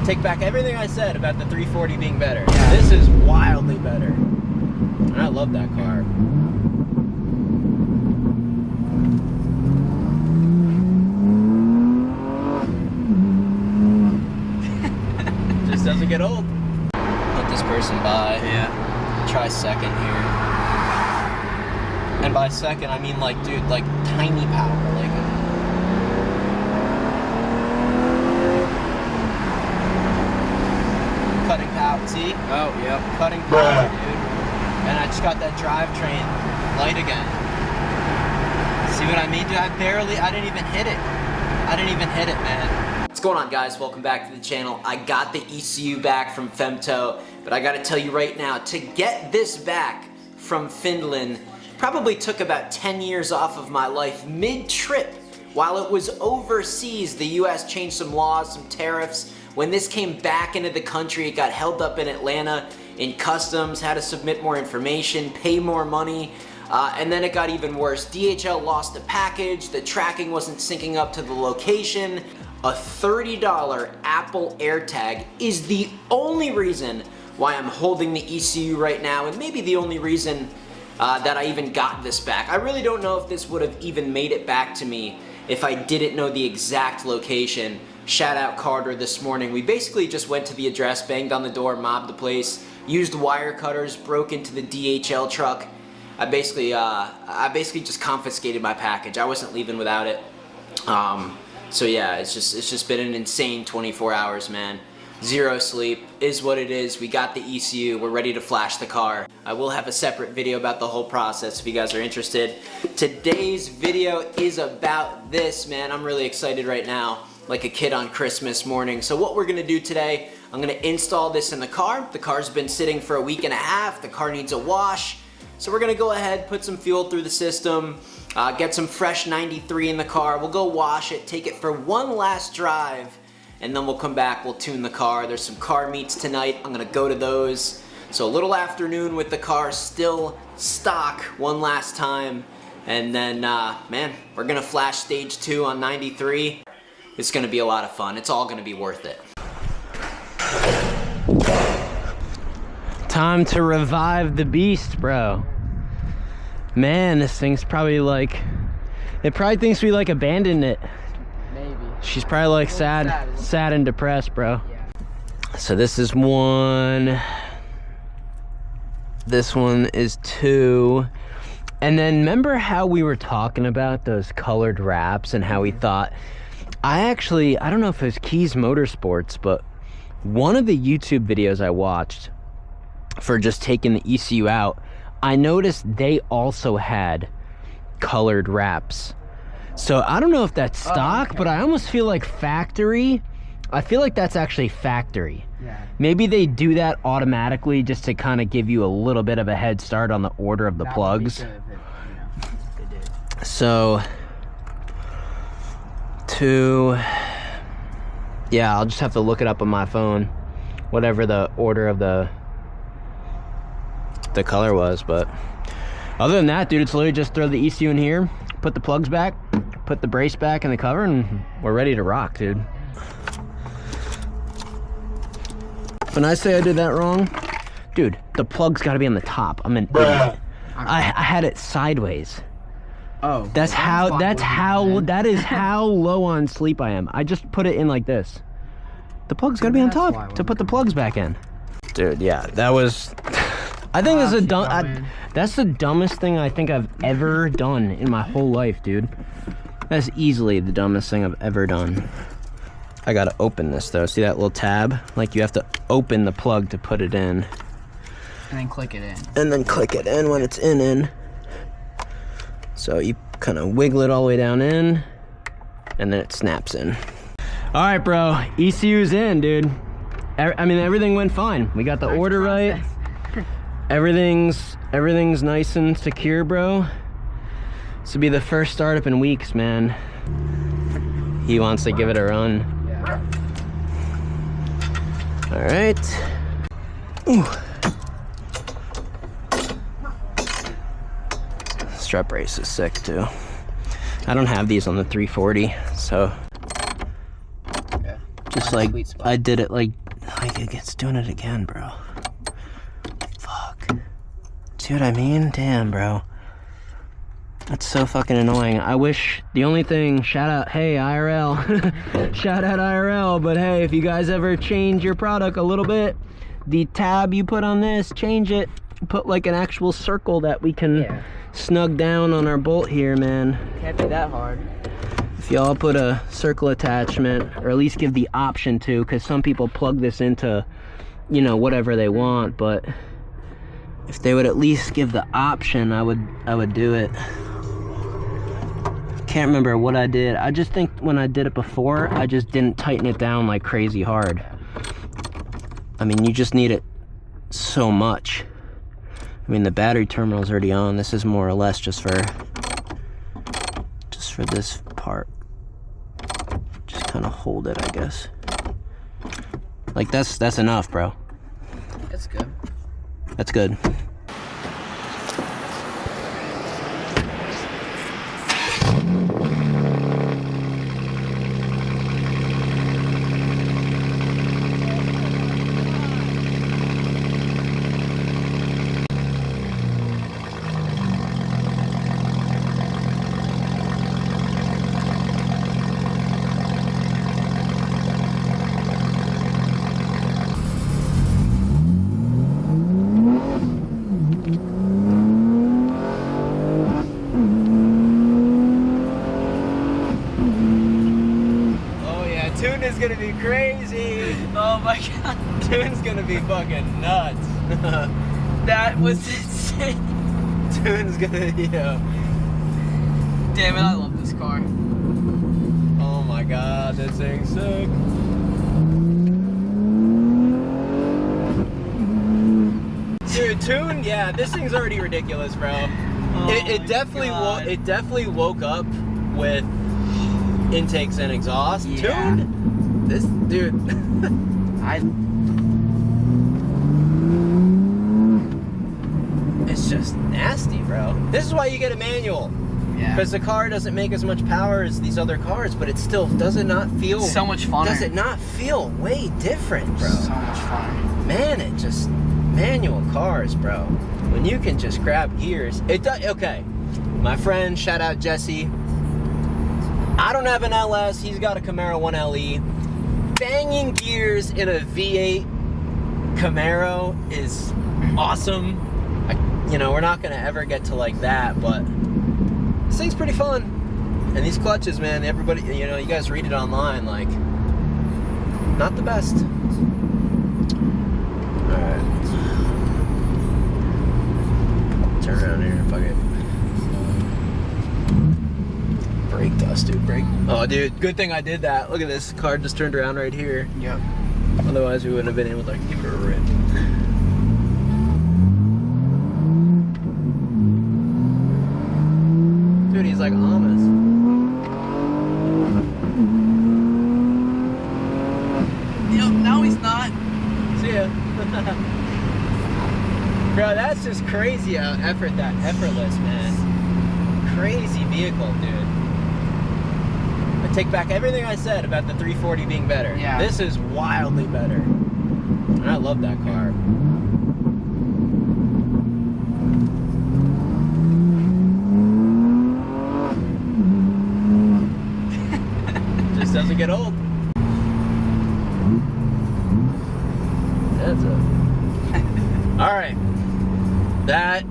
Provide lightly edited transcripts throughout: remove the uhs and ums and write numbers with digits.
take back everything I said about the 340 being better. Yeah. This is wildly better. And I love that car. Just doesn't get old. Let this person by. Yeah. Try second here. And by second, I mean like, dude, like tiny power. Like, cutting power, see? Oh, yeah. Cutting power, dude. And I just got that drivetrain light again. See what I mean, dude? I didn't even hit it. I didn't even hit it, man. What's going on, guys? Welcome back to the channel. I got the ECU back from FEMTO, but I gotta tell you right now, to get this back from Finland probably took about 10 years off of my life mid-trip. While it was overseas, the US changed some laws, some tariffs. When this came back into the country, it got held up in Atlanta in customs, had to submit more information, pay more money, and then it got even worse. DHL lost the package, the tracking wasn't syncing up to the location. A $30 Apple AirTag is the only reason why I'm holding the ECU right now, and maybe the only reason that I even got this back. I really don't know if this would have even made it back to me if I didn't know the exact location. Shout out Carter this morning. We basically just went to the address, banged on the door, mobbed the place, used wire cutters, broke into the DHL truck. I basically just confiscated my package. I wasn't leaving without it. So yeah, it's just been an insane 24 hours, man. Zero sleep is what it is. We got the ECU. We're ready to flash the car. I will have a separate video about the whole process if you guys are interested. Today's video is about this, man. I'm really excited right now, like a kid on Christmas morning. So what we're gonna do today, I'm gonna install this in the car. The car's been sitting for a week and a half. The car needs a wash. So we're gonna go ahead, put some fuel through the system, get some fresh 93 in the car. We'll go wash it, take it for one last drive, and then we'll come back, we'll tune the car. There's some car meets tonight. I'm gonna go to those. So a little afternoon with the car still stock one last time. And then, man, we're gonna flash stage 2 on 93. It's gonna be a lot of fun. It's all gonna be worth it. Time to revive the beast, bro. Man, this thing's probably like, it probably thinks we like abandoned it. Maybe. She's probably like sad and depressed, bro. Yeah. So this is 1. This one is 2. And then remember how we were talking about those colored wraps and how we thought, I don't know if it was Keys Motorsports, but one of the YouTube videos I watched for just taking the ECU out, I noticed they also had colored wraps. So I don't know if that's stock, but I almost feel like factory. I feel like that's actually factory. Yeah. Maybe they do that automatically just to kind of give you a little bit of a head start on the order of the plugs. They did. So 2, yeah, I'll just have to look it up on my phone, whatever the order of the color was. But other than that, dude, it's literally just throw the ECU in here, put the plugs back, put the brace back in the cover, and we're ready to rock, dude. When I say I did that wrong, dude, the plug's got to be on the top. I'm an idiot. I had it sideways. Oh, that is how low on sleep I am. I just put it in like this. The plug's got to be on top to put the plugs back in. Dude, yeah, that was, I think that's the dumbest thing I think I've ever done in my whole life, dude. That's easily the dumbest thing I've ever done. I gotta open this though. See that little tab? Like you have to open the plug to put it in. And then click it in. And then click it in when it's in. So you kind of wiggle it all the way down in, and then it snaps in. All right, bro, ECU's in, dude. I mean, everything went fine. We got the order right. Everything's nice and secure, bro. This will be the first startup in weeks, man. He wants to give it a run. Yeah. All right. Ooh. Strut brace is sick too. I don't have these on the 340, so Just like I did it like it's doing it again, bro. Fuck. See what I mean? Damn, bro. That's so fucking annoying. I wish the only thing, shout out, hey IRL, shout out IRL, but hey, if you guys ever change your product a little bit, the tab you put on this, change it, put like an actual circle that we can snug down on our bolt here, man. Can't be that hard. If y'all put a circle attachment, or at least give the option to, because some people plug this into, you know, whatever they want, but if they would at least give the option, I would do it. Can't remember what I did. I just think when I did it before, I just didn't tighten it down like crazy hard. I mean, you just need it so much. I mean, the battery terminal's already on. This is more or less just for this part. Just kind of hold it, I guess. Like that's enough, bro. That's good. That's good. Tune's gonna be crazy. Oh my god. Tune's gonna be fucking nuts. That was insane. Tune's gonna, Damn it, I love this car. Oh my god, this thing's sick. Dude, Tune, yeah, this thing's already ridiculous, bro. Oh it definitely woke up with intakes and exhaust. Yeah. Tune, this dude. It's just nasty, bro. This is why you get a manual. Yeah. Because the car doesn't make as much power as these other cars, but it still does it not feel so much funner. Does it not feel way different, bro? So much fun. Man, it just manual cars, bro. When you can just grab gears, it does. Okay, my friend, shout out Jesse. I don't have an LS. He's got a Camaro 1LE. Banging gears in a V8 Camaro is awesome. We're not gonna ever get to like that, but this thing's pretty fun. And these clutches, man, everybody, you guys read it online, like, not the best. All right. Turn around here, fuck it. Brake dust, dude, brake. Oh, dude, good thing I did that. Look at this, car just turned around right here. Yep. Otherwise, we wouldn't have been able to give it a rip. Dude, he's like Amos. No, he's not. See ya. Bro, that's just crazy how effortless, man. Crazy vehicle, dude. I take back everything I said about the 340 being better. Yeah. This is wildly better. And I love that car. Just doesn't get old. That's it. All right. That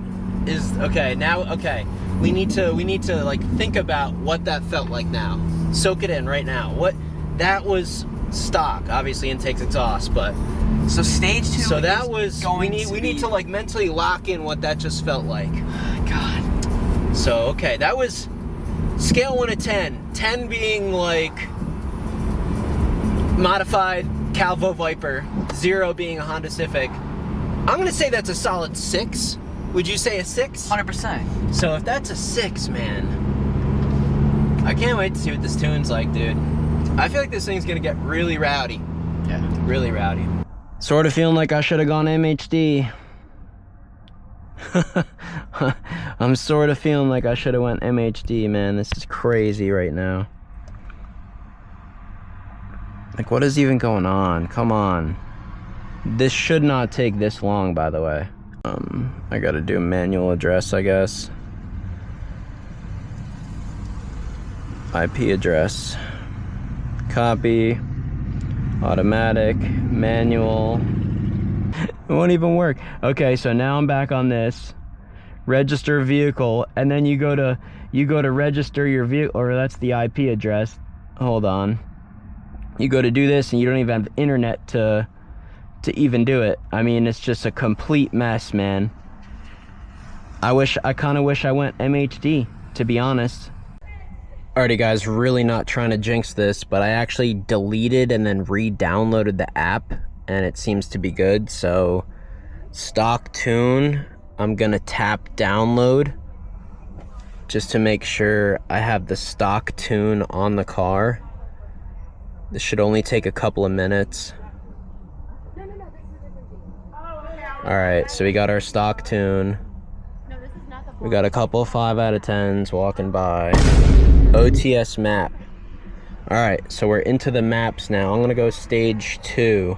is okay. Now, okay. We need to like think about what that felt like now. Soak it in right now. That was stock, obviously intakes, exhaust, but so stage 2. So that was we need to like mentally lock in what that just felt like. God. So okay, that was scale 1 to 10. 10 being like modified Calvo Viper, 0 being a Honda Civic. I'm gonna say that's a solid 6. Would you say a 6? 100%. So if that's a 6, man, I can't wait to see what this tune's like, dude. I feel like this thing's gonna get really rowdy. Yeah. Really rowdy. Sort of feeling like I should have gone MHD. I'm sort of feeling like I should have went MHD, man. This is crazy right now. Like, what is even going on? Come on. This should not take this long, by the way. I gotta do manual address, I guess. IP address. Copy. Automatic. Manual. It won't even work. Okay, so now I'm back on this. Register vehicle, and then you go to register your vehicle, or that's the IP address. Hold on. You go to do this and you don't even have internet to even do it. I mean, it's just a complete mess, man. I kind of wish I went MHD, to be honest. Alrighty guys, really not trying to jinx this, but I actually deleted and then re-downloaded the app and it seems to be good. So stock tune, I'm gonna tap download just to make sure I have the stock tune on the car. This should only take a couple of minutes. Alright, so we got our stock tune. We got a couple 5 out of 10s walking by. OTS map. Alright, so we're into the maps now. I'm gonna go stage 2.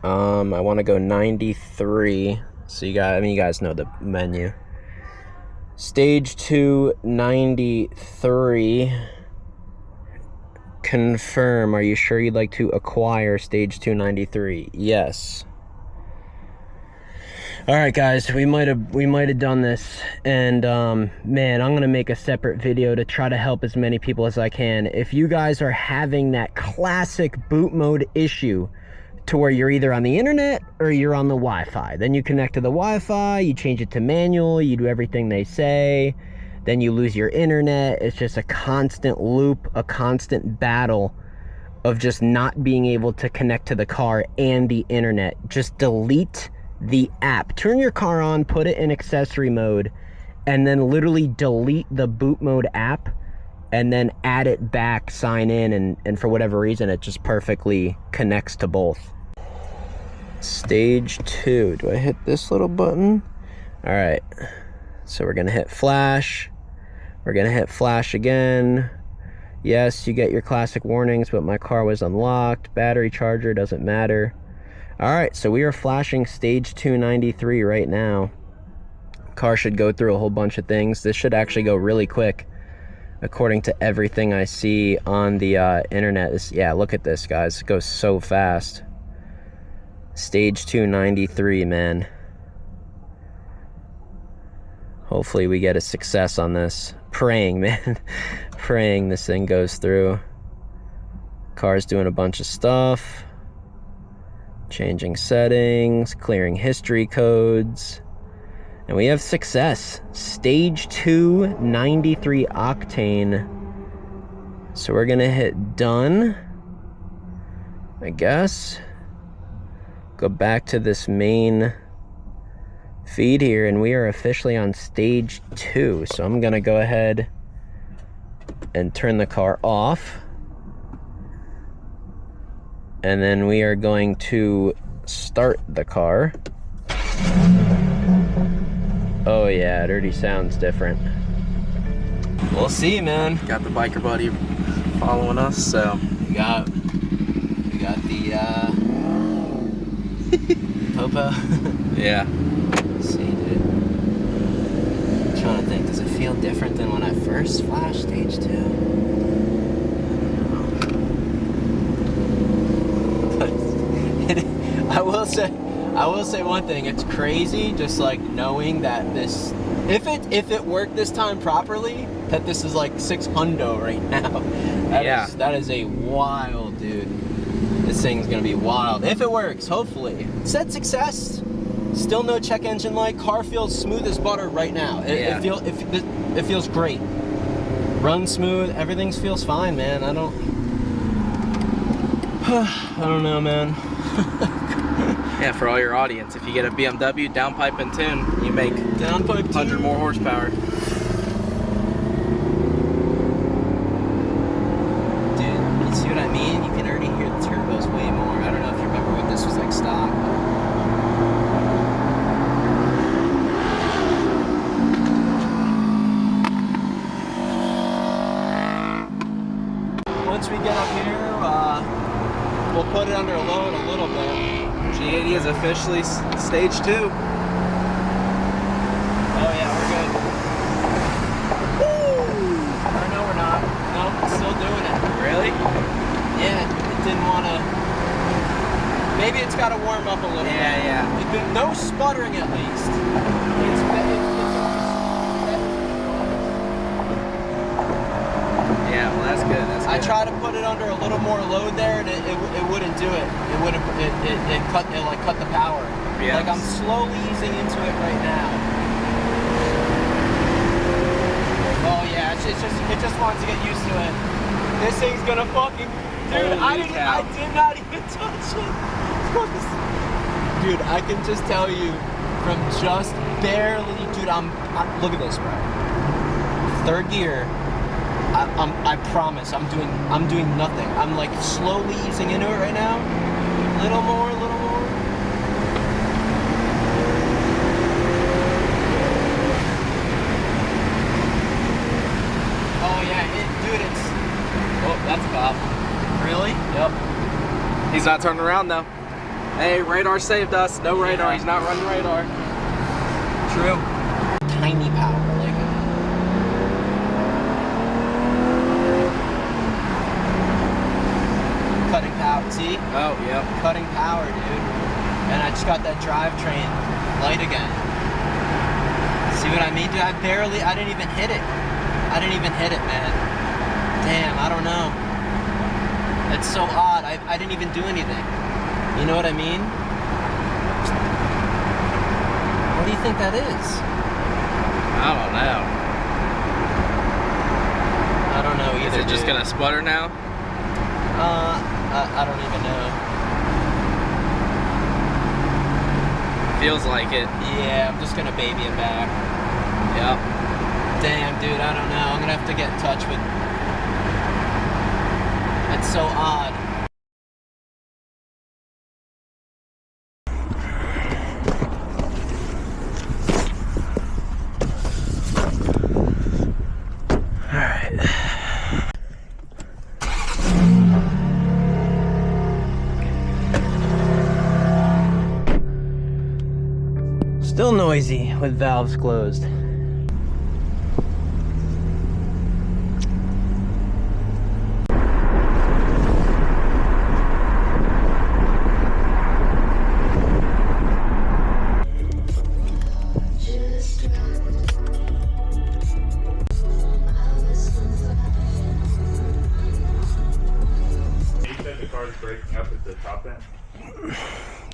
I want to go 93. So you guys know the menu. Stage 2, 93. Confirm. Are you sure you'd like to acquire stage 293? Yes. All right, guys, we might have done this, and man, I'm gonna make a separate video to try to help as many people as I can. If you guys are having that classic boot mode issue, to where you're either on the internet or you're on the Wi-Fi, then you connect to the Wi-Fi, you change it to manual, you do everything they say, then you lose your internet. It's just a constant loop, a constant battle of just not being able to connect to the car and the internet. Just delete the app, turn your car on, put it in accessory mode, and then literally delete the boot mode app and then add it back, sign in, and for whatever reason it just perfectly connects to both. Stage 2, do I hit this little button? All right, so we're gonna hit flash, we're gonna hit flash again. Yes, you get your classic warnings, but my car was unlocked, battery charger, doesn't matter. All right, so we are flashing stage 293 right now. Car should go through a whole bunch of things. This should actually go really quick according to everything I see on the internet. Yeah, look at this, guys. It goes so fast. Stage 293, man. Hopefully we get a success on this. Praying, man. Praying this thing goes through. Car's doing a bunch of stuff. Changing settings, clearing history codes. And we have success. Stage 2, 93 octane. So we're gonna hit done, I guess. Go back to this main feed here, and we are officially on stage 2. So I'm gonna go ahead and turn the car off. And then we are going to start the car. Oh yeah, it already sounds different. We'll see, man. Got the biker buddy following us, so We got the Popo. yeah. Let's see, dude. I'm trying to think, does it feel different than when I first flashed stage 2? I will say one thing, it's crazy just like knowing that this, if it worked this time properly, that this is like 600 right now. That is a wild, dude. This thing's gonna be wild. If it works, hopefully. Said success. Still no check engine light. Car feels smooth as butter right now. It feels great. Run smooth, everything feels fine, man. I don't know, man. Yeah, for all your audience, if you get a BMW downpipe and tune, you make downpipe 100 more horsepower. Dude, you see what I mean? You can already hear the turbos way more. I don't know if you remember what this was like stock. Once we get up here, we'll put it under load a little bit. G80 is officially stage 2. Oh yeah, we're good. Woo! Or no, we're not. Nope, still doing it. Really? Yeah, it didn't want to. Maybe it's got to warm up a little bit. Yeah. No sputtering at least. Yeah, well that's good. That's good. I tried to put it under a little more load there, and it wouldn't do it. It cut the power. Yes. Like I'm slowly easing into it right now. Oh yeah, it just wants to get used to it. This thing's gonna fucking, dude. I did not even touch it. Dude, I can just tell you from just barely, dude. I'm look at this, bro. Third gear. I promise I'm doing nothing. I'm like slowly easing into it right now. Little more. Oh yeah, dude, it's. Oh, that's Bob. Really? Yep. He's not turning around though. Hey, radar saved us. No radar. He's not running radar. True. Tiny power, like. Cutting power, see? Oh, yep. Cutting power, dude. And I just got that drivetrain light again. See what I mean, dude? I didn't even hit it. Man. Damn, I don't know. It's so odd. I didn't even do anything. You know what I mean? What do you think that is? I don't know. I don't know either. Is it just gonna sputter now? I don't even know. Feels like it. Yeah, I'm just gonna baby him back. Yep. Damn, dude, I don't know. I'm gonna have to get in touch with. It's so odd. Still noisy with valves closed. You said the car's breaking up at the top end?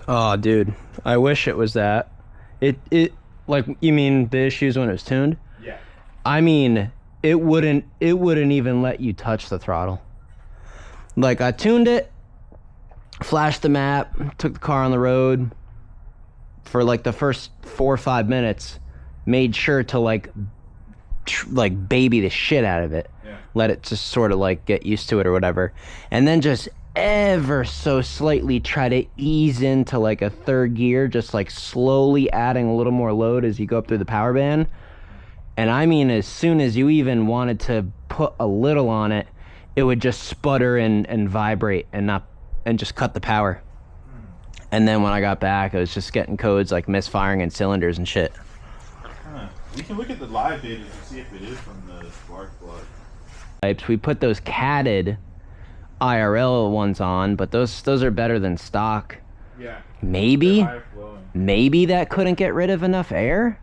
Oh, dude, I wish it was that. It like, you mean the issues when it was tuned? Yeah. I mean, it wouldn't even let you touch the throttle. Like, I tuned it, flashed the map, took the car on the road for like the first 4 or 5 minutes, made sure to like baby the shit out of it. Yeah. Let it just sort of like get used to it or whatever. And then just ever so slightly try to ease into like a third gear, just like slowly adding a little more load as you go up through the power band. And I mean, as soon as you even wanted to put a little on it, it would just sputter and vibrate and just cut the power. And then when I got back, I was just getting codes like misfiring in cylinders and shit. Huh. We can look at the live data to see if it is from the spark plug. We put those catted IRL ones on, but those are better than stock. Yeah. Maybe They're higher flowing. maybe that couldn't get rid of enough air.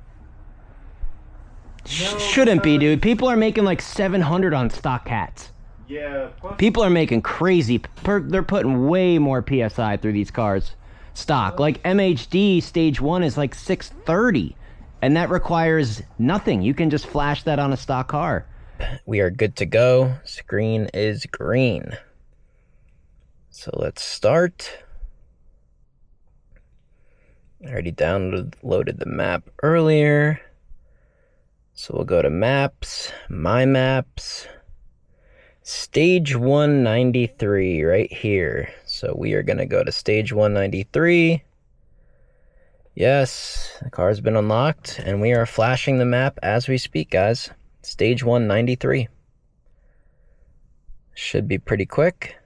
No, Shouldn't be, dude. People are making like 700 on stock cats. Yeah. Plus, People are making crazy. They're putting way more PSI through these cars. Stock, like MHD stage 1 is like 630, and that requires nothing. You can just flash that on a stock car. We are good to go. Screen is green. So let's start. I already downloaded the map earlier. So we'll go to maps, my maps, stage 193 right here. So we are gonna go to stage 193. Yes, the car's been unlocked and we are flashing the map as we speak, guys. Stage 193. Should be pretty quick.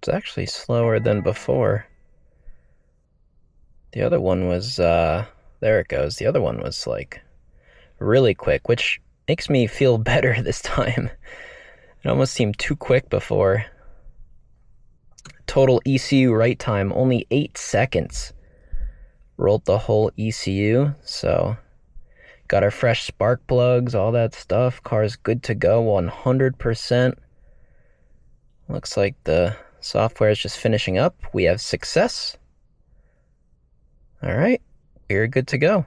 It's actually slower than before. The other one was, there it goes. The other one was like really quick, which makes me feel better this time. It almost seemed too quick before. Total ECU write time, only 8 seconds. Rolled the whole ECU, so got our fresh spark plugs, all that stuff. Car's good to go, 100%. Looks like the software is just finishing up. We have success. All right, we're good to go.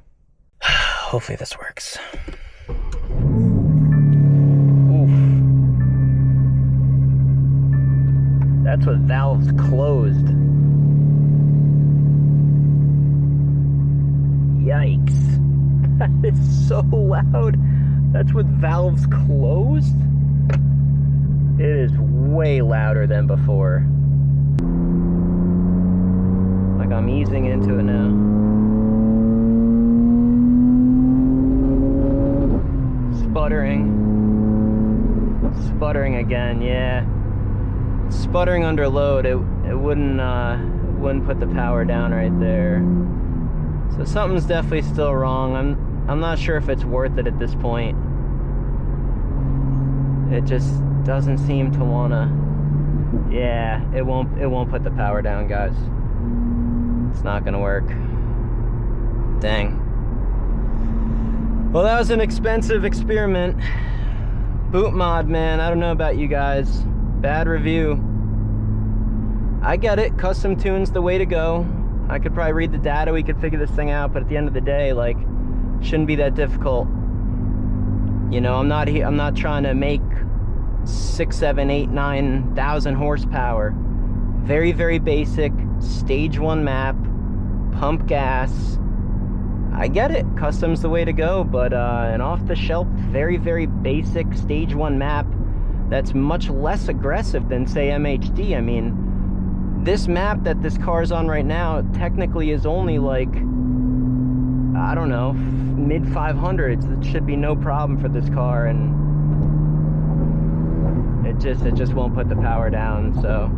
Hopefully this works. Oof. That's with valves closed. Yikes. That is so loud. That's with valves closed? It is way louder than before. Like I'm easing into it now. Sputtering again, yeah. Sputtering under load, it wouldn't put the power down right there. So something's definitely still wrong. I'm not sure if it's worth it at this point. It just doesn't seem to wanna. Yeah, it won't put the power down, guys. It's not gonna work. Dang. Well, that was an expensive experiment. Bootmod, man, I don't know about you guys. Bad review. I get it, custom tune's the way to go. I could probably read the data, we could figure this thing out, but at the end of the day, like, shouldn't be that difficult. You know, I'm not trying to make 6, 7, 8, 9,000 horsepower. Very, very basic, stage 1 map, pump gas. I get it, custom's the way to go, but an off-the-shelf, very, very basic stage 1 map that's much less aggressive than, say, MHD. I mean, this map that this car's on right now technically is only like, I don't know, mid 500s. It should be no problem for this car, and it just won't put the power down, so.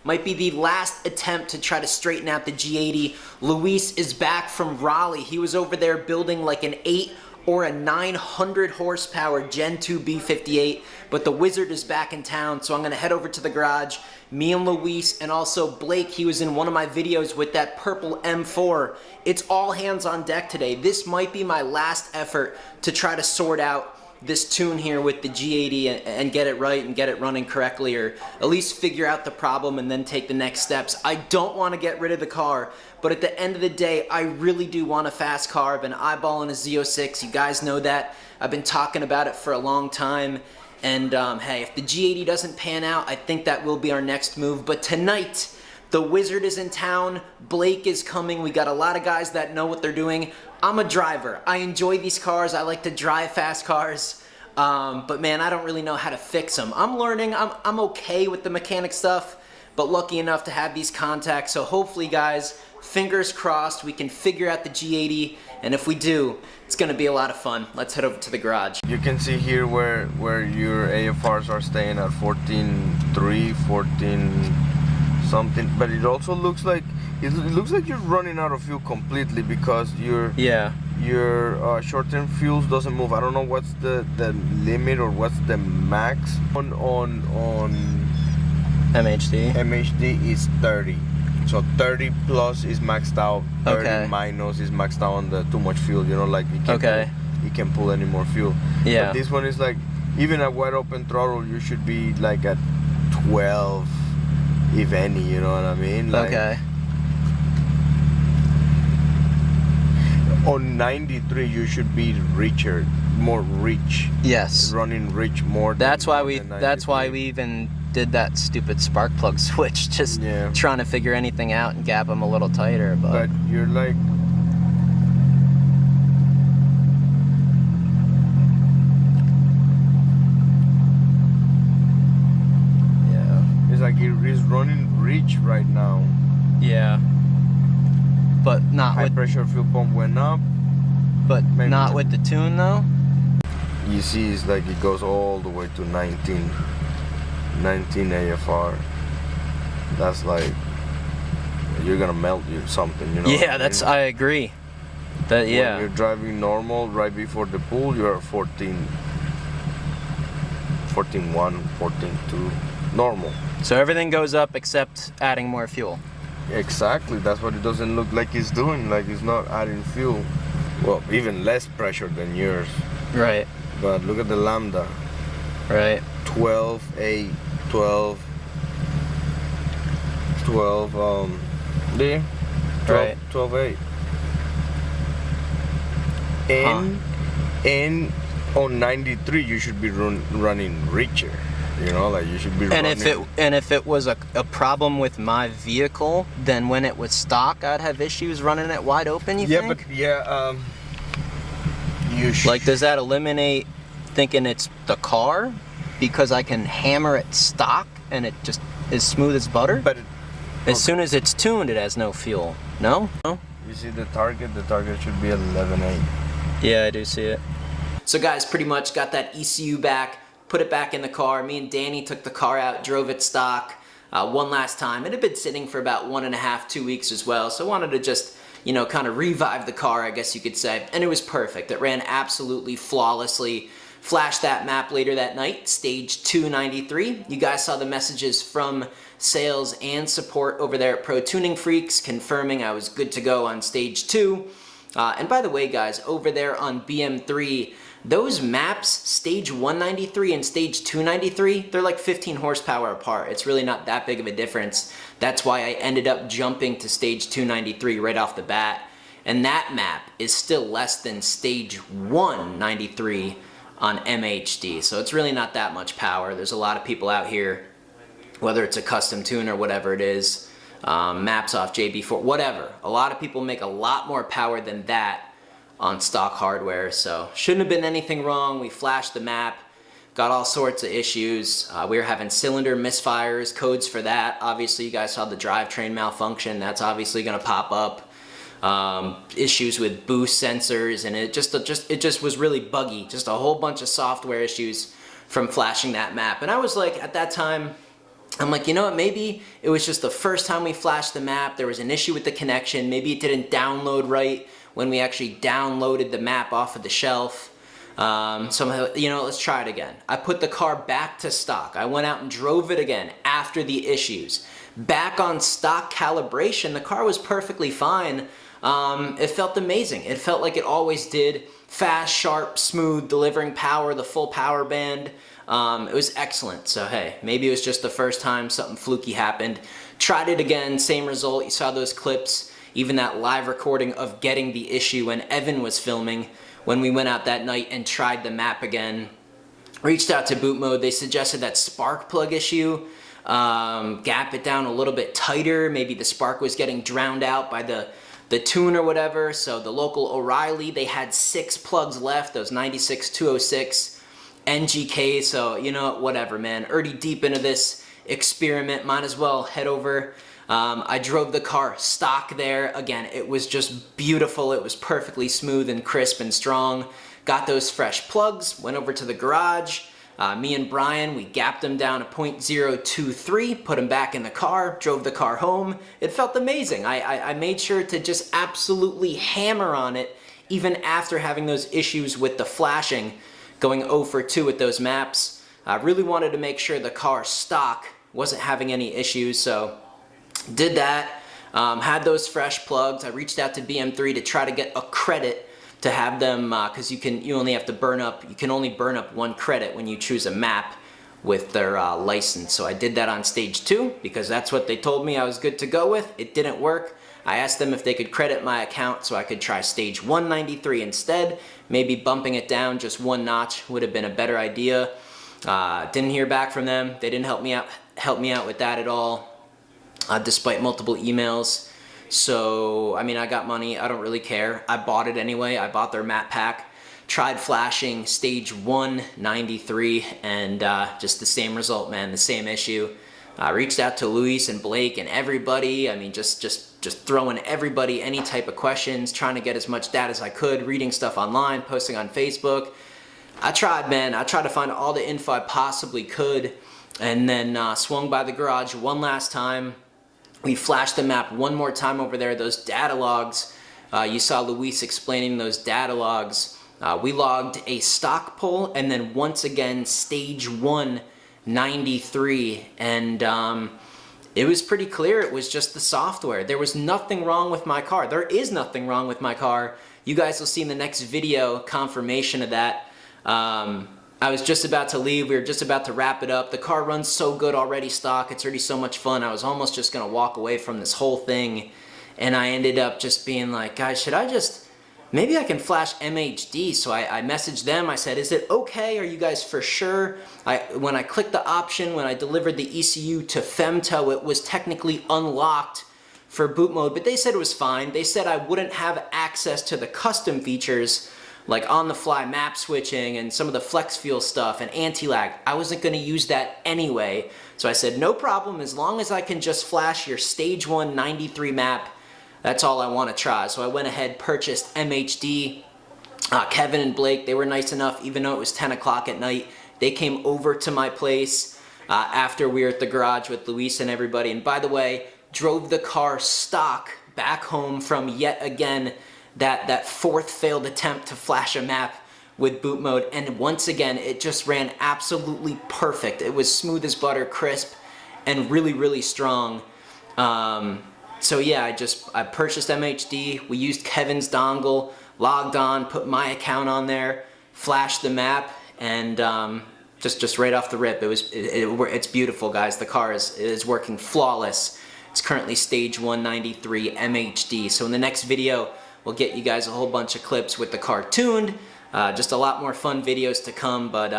Might be the last attempt to try to straighten out the G80. Luis is back from Raleigh. He was over there building like an 8 or a 900 horsepower Gen 2 B58, but the Wizard is back in town, so I'm gonna head over to the garage. Me and Luis, and also Blake, he was in one of my videos with that purple M4. It's all hands on deck today. This might be my last effort to try to sort out this tune here with the G80 and get it right and get it running correctly, or at least figure out the problem and then take the next steps. I don't want to get rid of the car, but at the end of the day, I really do want a fast car. I've been eyeballing a Z06. You guys know that. I've been talking about it for a long time. And hey, if the G80 doesn't pan out, I think that will be our next move. But tonight, the Wizard is in town. Blake is coming. We got a lot of guys that know what they're doing. I'm a driver. I enjoy these cars. I like to drive fast cars. But man, I don't really know how to fix them. I'm learning. I'm okay with the mechanic stuff, but lucky enough to have these contacts. So hopefully, guys, fingers crossed, we can figure out the G80. And if we do, it's gonna be a lot of fun. Let's head over to the garage. You can see here where your AFRs are staying at 14.3, 14 something, but it also looks like you're running out of fuel completely because your short-term fuels doesn't move. I don't know what's the limit or what's the max on MHD. MHD is 30. So 30 plus is maxed out. 30 Okay. minus is maxed out on the too much fuel. You know, like you can't pull any more fuel. Yeah. But this one is like, even at wide open throttle, you should be like at 12, if any. You know what I mean? Like, Okay. On 93, you should be richer, more rich. Yes. Running rich more. That's why we. than That's why 93. we even did that stupid spark plug switch. Just trying to figure anything out and gap them a little tighter. But you're like. Yeah. It's like it is running rich right now. Yeah. But not High with. pressure fuel pump went up. But maybe not just- with the tune though. You see, it's like it goes all the way to 19. 19 AFR. That's like, you're gonna melt you something, you know? Yeah, that's, I agree. That, yeah. When you're driving normal right before the pool, you're at 14, 14.1, 14.2, normal. So everything goes up except adding more fuel. Exactly, that's what it doesn't look like it's doing, like it's not adding fuel. Well, even less pressure than yours. Right. But look at the Lambda. Right. 12, 8, 12, 12, there, 12, Right. 12, 8. And on 93, you should be running richer. You know, like you should be And running. if it was a problem with my vehicle, then when it was stock, I'd have issues running it wide open. You think? But you should. Like, does that eliminate thinking it's the car because I can hammer it stock and it just is smooth as butter? But as soon as it's tuned, it has no fuel. No? No? you see the target? The target should be 11.8. Yeah, I do see it. So guys, pretty much got that ECU back, put it back in the car. Me and Danny took the car out, drove it stock one last time. It had been sitting for about 1.5, 2 weeks as well. So I wanted to just, you know, kind of revive the car, I guess you could say. And it was perfect. It ran absolutely flawlessly. Flashed that map later that night, stage 293. You guys saw the messages from sales and support over there at Pro Tuning Freaks confirming I was good to go on stage 2. And by the way, guys, over there on BM3, those maps, stage 193 and stage 293, they're like 15 horsepower apart. It's really not that big of a difference. That's why I ended up jumping to stage 293 right off the bat. And that map is still less than stage 193 on MHD. So it's really not that much power. There's a lot of people out here, whether it's a custom tune or whatever it is, maps off JB4, whatever. A lot of people make a lot more power than that on stock hardware, so shouldn't have been anything wrong. We flashed the map, got all sorts of issues. We were having cylinder misfires, codes for that. Obviously, you guys saw the drivetrain malfunction. That's obviously going to pop up. Issues with boost sensors, and it just was really buggy. Just a whole bunch of software issues from flashing that map. And I was like, at that time, I'm like, you know what, maybe it was just the first time we flashed the map, there was an issue with the connection, maybe it didn't download right when we actually downloaded the map off of the shelf. So I'm like, you know, let's try it again. I put the car back to stock. I went out and drove it again after the issues. Back on stock calibration, the car was perfectly fine. It felt amazing. It felt like it always did. Fast, sharp, smooth, delivering power, the full power band. It was excellent. So hey, maybe it was just the first time something fluky happened. Tried it again, same result. You saw those clips, even that live recording of getting the issue when Evan was filming when we went out that night and tried the map again. Reached out to Boot Mode. They suggested that spark plug issue. Gap it down a little bit tighter. Maybe the spark was getting drowned out by the tune or whatever. So the local O'Reilly, they had 6 plugs left, those 96-206 NGK. So, you know, whatever, man. Already deep into this experiment, might as well head over. I drove the car stock there. Again, it was just beautiful. It was perfectly smooth and crisp and strong. Got those fresh plugs, went over to the garage. Me and Brian, we gapped them down to 0.023, put them back in the car, drove the car home. It felt amazing. I made sure to just absolutely hammer on it, even after having those issues with the flashing, going 0 for 2 with those maps. I really wanted to make sure the car stock wasn't having any issues, so did that. Had those fresh plugs. I reached out to BM3 to try to get a credit to have them, because you can only burn up 1 credit when you choose a map with their license. So I did that on stage 2 because that's what they told me I was good to go with. It didn't work. I asked them if they could credit my account so I could try stage 193 instead. Maybe bumping it down just 1 notch would have been a better idea. Didn't hear back from them. They didn't help me out with that at all, despite multiple emails. So, I mean, I got money. I don't really care. I bought it anyway. I bought their map pack. Tried flashing stage 193 and just the same result, man. The same issue. Reached out to Luis and Blake and everybody. I mean, just throwing everybody any type of questions, trying to get as much data as I could, reading stuff online, posting on Facebook. I tried, man. I tried to find all the info I possibly could. and then swung by the garage one last time. We flashed the map one more time over there. Those data logs, you saw Luis explaining those data logs. We logged a stock pull and then once again stage 1 93, and it was pretty clear it was just the software. There was nothing wrong with my car. There is nothing wrong with my car. You guys will see in the next video confirmation of that. I was just about to leave. We were just about to wrap it up. The car runs so good already stock. It's already so much fun. I was almost just going to walk away from this whole thing. And I ended up just being like, guys, should I just... maybe I can flash MHD. So I messaged them. I said, is it okay? Are you guys for sure? When I clicked the option, when I delivered the ECU to FEMTO, it was technically unlocked for boot mode. But they said it was fine. They said I wouldn't have access to the custom features like on-the-fly map switching and some of the flex fuel stuff and anti-lag. I wasn't going to use that anyway. So I said, no problem, as long as I can just flash your stage 1 93 map, that's all I want to try. So I went ahead, purchased MHD. Kevin and Blake, they were nice enough, even though it was 10 o'clock at night. They came over to my place after we were at the garage with Luis and everybody. And by the way, drove the car stock back home from yet again that fourth failed attempt to flash a map with boot mode, and once again it just ran absolutely perfect. It was smooth as butter, crisp, and really, really strong. So yeah, I purchased MHD. We used Kevin's dongle, logged on, put my account on there, flashed the map, and just right off the rip, it's beautiful, guys. The car is working flawless. It's currently stage 193 MHD. So in the next video, we'll get you guys a whole bunch of clips with the car tuned. Just a lot more fun videos to come, but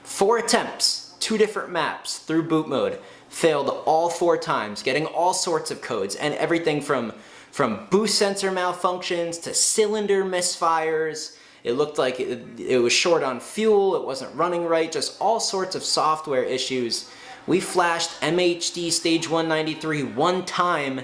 4 attempts, 2 different maps through boot mode. Failed all 4 times, getting all sorts of codes, and everything from boost sensor malfunctions to cylinder misfires. It looked like it was short on fuel, it wasn't running right, just all sorts of software issues. We flashed MHD stage 193 one time,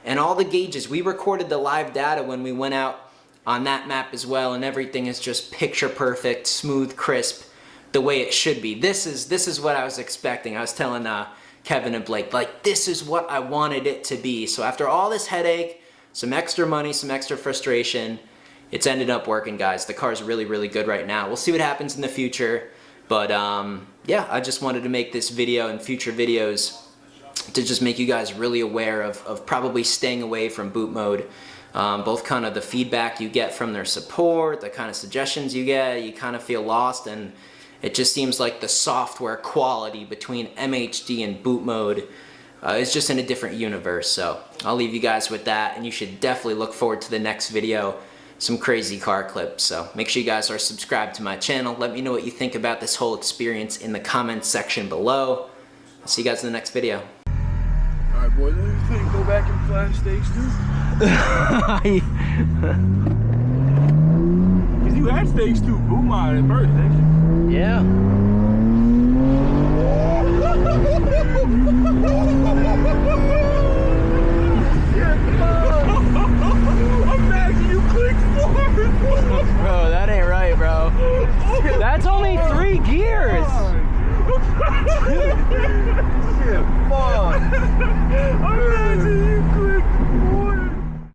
and all the gauges, we recorded the live data when we went out on that map as well, and everything is just picture perfect, smooth, crisp, the way it should be. This is what I was expecting. I was telling Kevin and Blake, like, this is what I wanted it to be. So after all this headache, some extra money, some extra frustration, it's ended up working, guys. The car's really, really good right now. We'll see what happens in the future, but yeah, I just wanted to make this video and future videos to just make you guys really aware of probably staying away from boot mode. Both kind of the feedback you get from their support, the kind of suggestions you get, you kind of feel lost, and it just seems like the software quality between MHD and boot mode is just in a different universe. So I'll leave you guys with that, and you should definitely look forward to the next video, some crazy car clips. So make sure you guys are subscribed to my channel. Let me know what you think about this whole experience in the comments section below. I'll see you guys in the next video. Alright, boys, what do you think? Go back and flash stage 2? Because you had stage 2 boot mod at first, didn't you? Yeah. Yeah, come on.